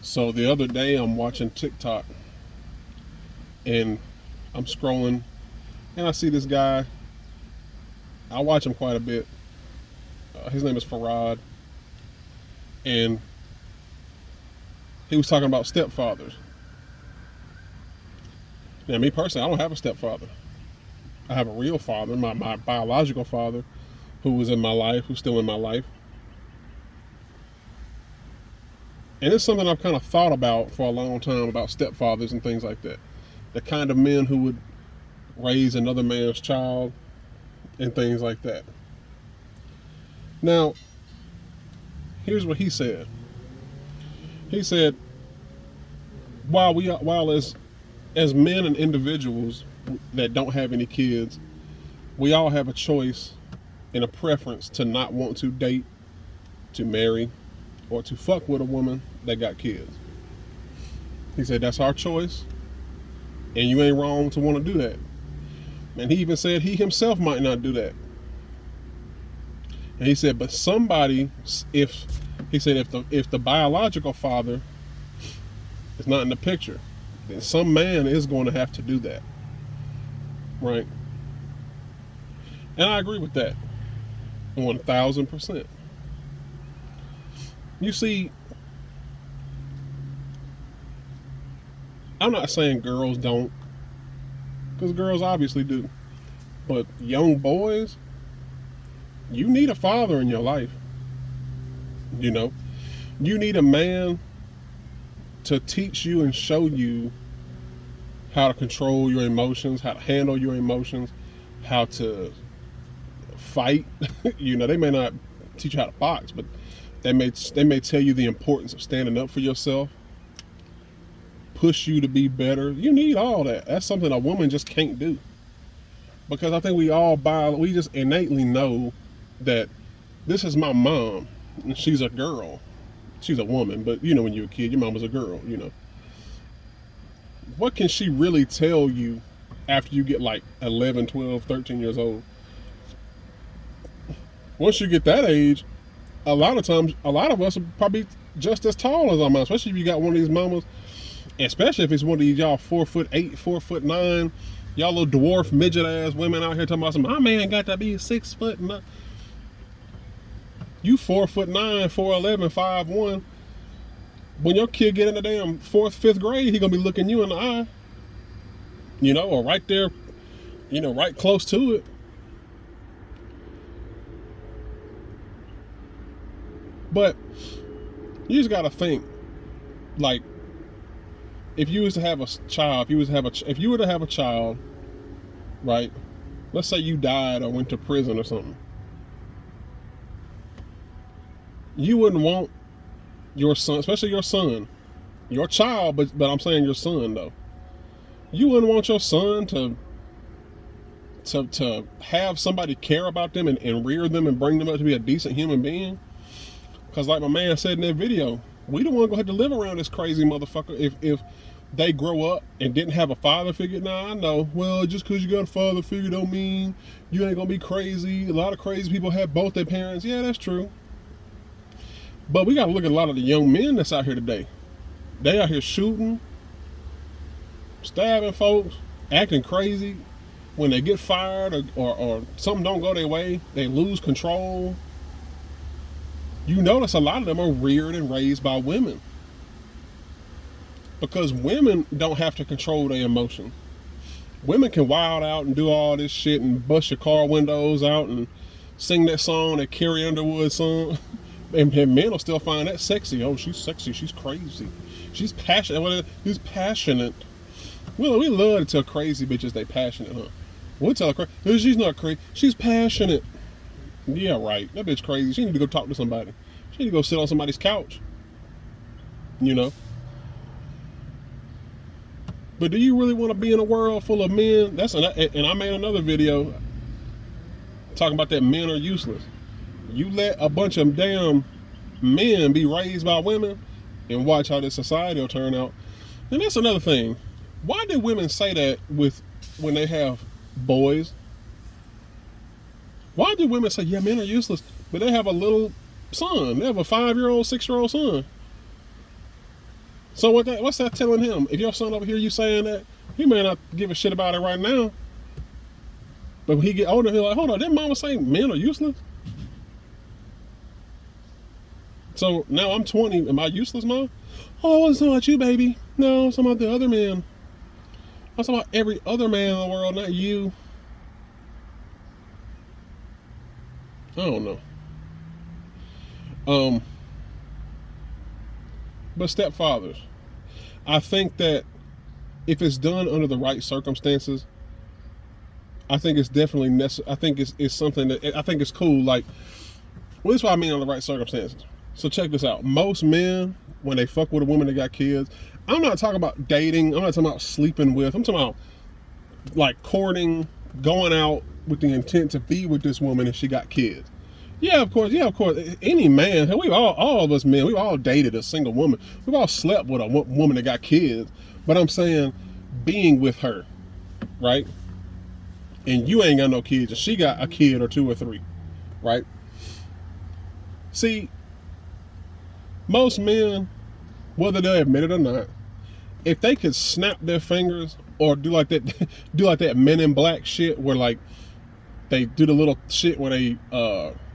So the other day I'm watching TikTok and I'm scrolling and I see this guy. I watch him quite a bit. His name is Farad, and he was talking about stepfathers. Now, me personally, I don't have a stepfather. I have a real father, my biological father, who was in my life, who's still in my life. And it's something I've kind of thought about for a long time about stepfathers and things like that. The kind of men who would raise another man's child and things like that. Now, here's what he said. He said, while as men and individuals that don't have any kids, we all have a choice and a preference to not want to date, to marry, or to fuck with a woman that got kids. He said that's our choice, and you ain't wrong to want to do that. And he even said he himself might not do that. And he said, but somebody, if the biological father is not in the picture, then some man is going to have to do that, right? And I agree with that, 1,000%. You see, I'm not saying girls don't, because girls obviously do. But young boys, you need a father in your life. You know, you need a man to teach you and show you how to control your emotions, how to handle your emotions, how to fight. You know, they may not teach you how to box, but they may tell you the importance of standing up for yourself, push you to be better. You need all that. That's something a woman just can't do. Because I think we just innately know that this is my mom, and she's a girl. She's a woman, but you know, when you're a kid, your mom was a girl, you know. What can she really tell you after you get like 11, 12, 13 years old? Once you get that age, a lot of times, a lot of us are probably just as tall as our mom, especially if you got one of these mamas, especially if it's one of these y'all 4'8", 4'9", y'all little dwarf midget ass women out here talking about my man got to be 6 foot. You 4'9", 4'11", 5'1". When your kid get in the damn 4th, 5th grade, he gonna be looking you in the eye. You know, or right there, you know, right close to it. But you just gotta think, like, if you was to have a child, if you were to have a child, right? Let's say you died or went to prison or something. You wouldn't want your son, especially your child, but I'm saying your son though. You wouldn't want your son to have somebody care about them and rear them and bring them up to be a decent human being. Because like my man said in that video, we don't want to go ahead to live around this crazy motherfucker if they grow up and didn't have a father figure. Now, I know, well, just because you got a father figure don't mean you ain't going to be crazy. A lot of crazy people have both their parents. Yeah, that's true. But we got to look at a lot of the young men that's out here today. They out here shooting, stabbing folks, acting crazy. When they get fired or something don't go their way, they lose control. You notice a lot of them are reared and raised by women. Because women don't have to control their emotions. Women can wild out and do all this shit and bust your car windows out and sing that song that Carrie Underwood sung. And men will still find that sexy. Oh, she's sexy. She's crazy. She's passionate. She's passionate. Well, we love to tell crazy bitches they passionate, huh? We'll tell her she's not crazy. She's passionate. Yeah, right. That bitch crazy. She need to go talk to somebody. She need to go sit on somebody's couch. You know? But do you really want to be in a world full of men? And I made another video talking about that men are useless. You let a bunch of damn men be raised by women and watch how this society will turn out. And that's another thing. Why do women say that when they have boys? Why do women say, yeah, men are useless, but they have a little son? They have a 5-year-old, 6-year-old son. So what's that telling him? If your son over here, you saying that, he may not give a shit about it right now, but when he get older, he'll like, hold on, didn't mama say men are useless? So now I'm 20. Am I useless, mom? Oh, I wasn't talking about you, baby. No, I was talking about the other man. I was talking about every other man in the world, not you. I don't know. But stepfathers, I think that if it's done under the right circumstances, I think it's definitely necessary. I think it's something that I think it's cool. Like, well, this is what I mean on the right circumstances. So check this out. Most men, when they fuck with a woman that got kids, I'm not talking about dating. I'm not talking about sleeping with. I'm talking about like courting, going out with the intent to be with this woman if she got kids. Yeah, of course. Any man, we've all of us men, we've all dated a single woman. We've all slept with a woman that got kids. But I'm saying, being with her, right? And you ain't got no kids, and she got a kid or two or three, right? See, most men, whether they admit it or not, if they could snap their fingers or do like that, do like that Men in Black shit where like they do the little shit where they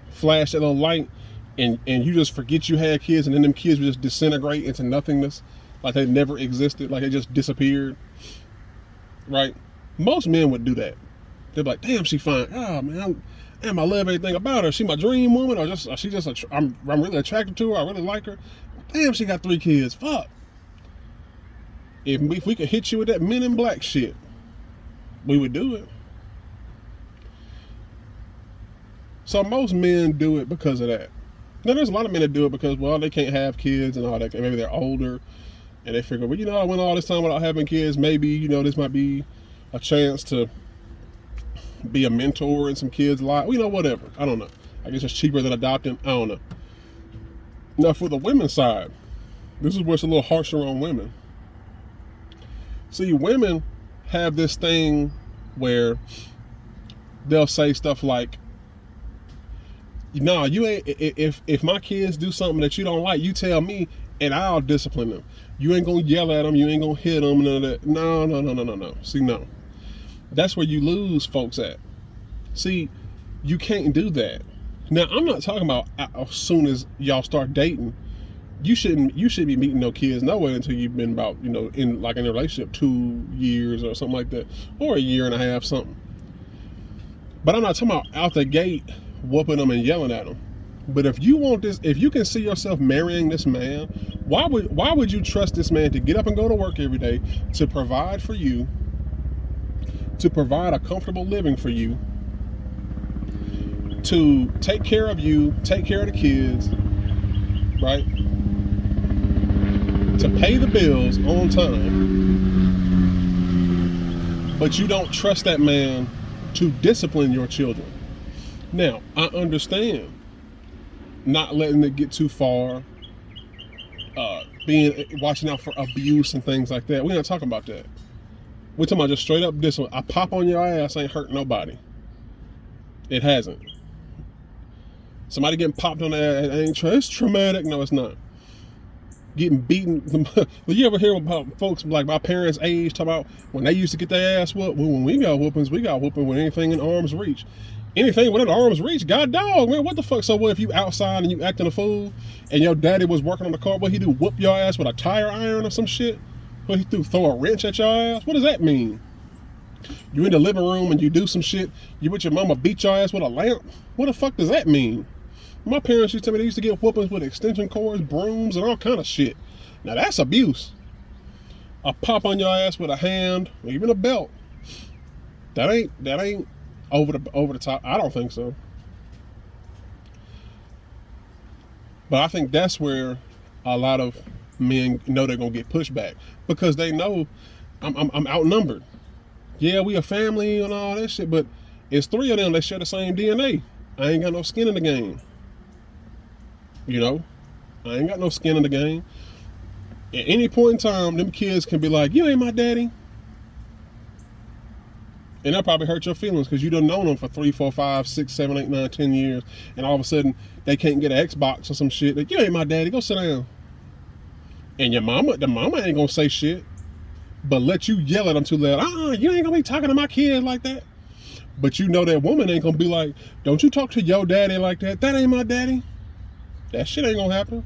flash that little light and you just forget you had kids, and then them kids would just disintegrate into nothingness, like they never existed, like they just disappeared, right? Most men would do that. They're like, damn, she fine. Oh man, damn, I love everything about her. She my dream woman, or she just I'm really attracted to her. I really like her. Damn, she got 3 kids. Fuck. If we could hit you with that Men in Black shit, we would do it. So most men do it because of that. Now there's a lot of men that do it because, well, they can't have kids and all that. Maybe they're older and they figure, well, I went all this time without having kids. Maybe, this might be a chance to be a mentor in some kids' life. Whatever. I don't know. I guess it's cheaper than adopting. I don't know. Now for the women's side, this is where it's a little harsher on women. See, women have this thing where they'll say stuff like, "No, you ain't. If my kids do something that you don't like, you tell me, and I'll discipline them. You ain't gonna yell at them. You ain't gonna hit them. None of that. No. See, no. That's where you lose folks at. See, you can't do that. Now, I'm not talking about as soon as y'all start dating. You shouldn't be meeting no kids no way until you've been about, in a relationship 2 years or something like that, or a year and a half, something. But I'm not talking about out the gate whooping them and yelling at them. But if you want this, if you can see yourself marrying this man, why would you trust this man to get up and go to work every day, to provide for you, to provide a comfortable living for you, to take care of you, take care of the kids, right? To pay the bills on time, but you don't trust that man to discipline your children. Now, I understand not letting it get too far, watching out for abuse and things like that. We're not talking about that. We're talking about just straight up discipline. I pop on your ass ain't hurt nobody. It hasn't. Somebody getting popped on the ass it's traumatic. No, it's not. Getting beaten. You ever hear about folks like my parents' age talk about when they used to get their ass whooped? Well, when we got whoopings with anything in arm's reach. Anything within arm's reach, god dog, man, what the fuck? So what if you outside and you acting a fool and your daddy was working on the car, what he do, whoop your ass with a tire iron or some shit? What he throw a wrench at your ass? What does that mean? You in the living room and you do some shit, you with your mama beat your ass with a lamp? What the fuck does that mean? My parents used to tell me they used to get whoopings with extension cords, brooms, and all kind of shit. Now that's abuse. A pop on your ass with a hand, or even a belt. That ain't over the top. I don't think so. But I think that's where a lot of men know they're gonna get pushback because they know I'm outnumbered. Yeah, we a family and all that shit, but it's 3 of them that share the same DNA. I ain't got no skin in the game. I ain't got no skin in the game. At any point in time, them kids can be like, you ain't my daddy. And that probably hurt your feelings because you done known them for 3, 4, 5, 6, 7, 8, 9, 10 years. And all of a sudden, they can't get an Xbox or some shit. Like, you ain't my daddy. Go sit down. And the mama ain't gonna say shit, but let you yell at them too loud. You ain't gonna be talking to my kids like that. But you know that woman ain't gonna be like, don't you talk to your daddy like that. That ain't my daddy. That shit ain't gonna happen.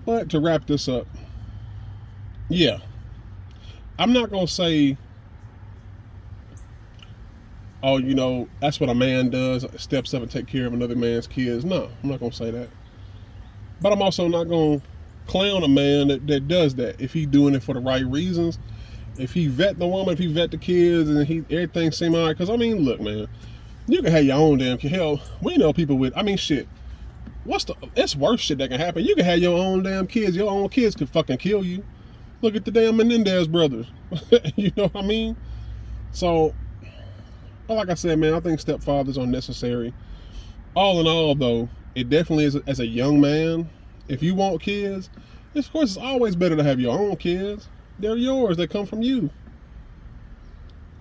But to wrap this up, yeah, I'm not gonna say, oh, that's what a man does, steps up and take care of another man's kids. No, I'm not gonna say that. But I'm also not gonna clown a man that does that if he doing it for the right reasons. If he vet the woman, if he vet the kids, and everything seem alright. Because I mean, look, man, you can have your own damn kid. Hell, we know people with. I mean, shit. It's worse shit that can happen. You can have your own damn kids. Your own kids could fucking kill you. Look at the damn Menendez brothers. You know what I mean? So, but like I said, man, I think stepfathers are necessary. All in all, though, it definitely is. As a young man, if you want kids, of course, it's always better to have your own kids. They're yours. They come from you.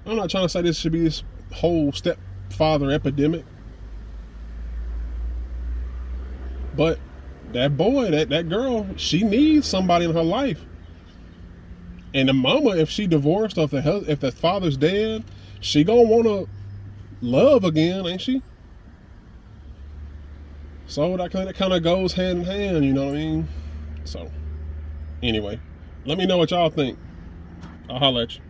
I'm not trying to say this should be this whole stepfather epidemic. But that boy, that girl, she needs somebody in her life. And the mama, if she divorced or if the father's dead, she gonna want to love again, ain't she? So that kind of goes hand in hand, you know what I mean? So, anyway, let me know what y'all think. I'll holler at you.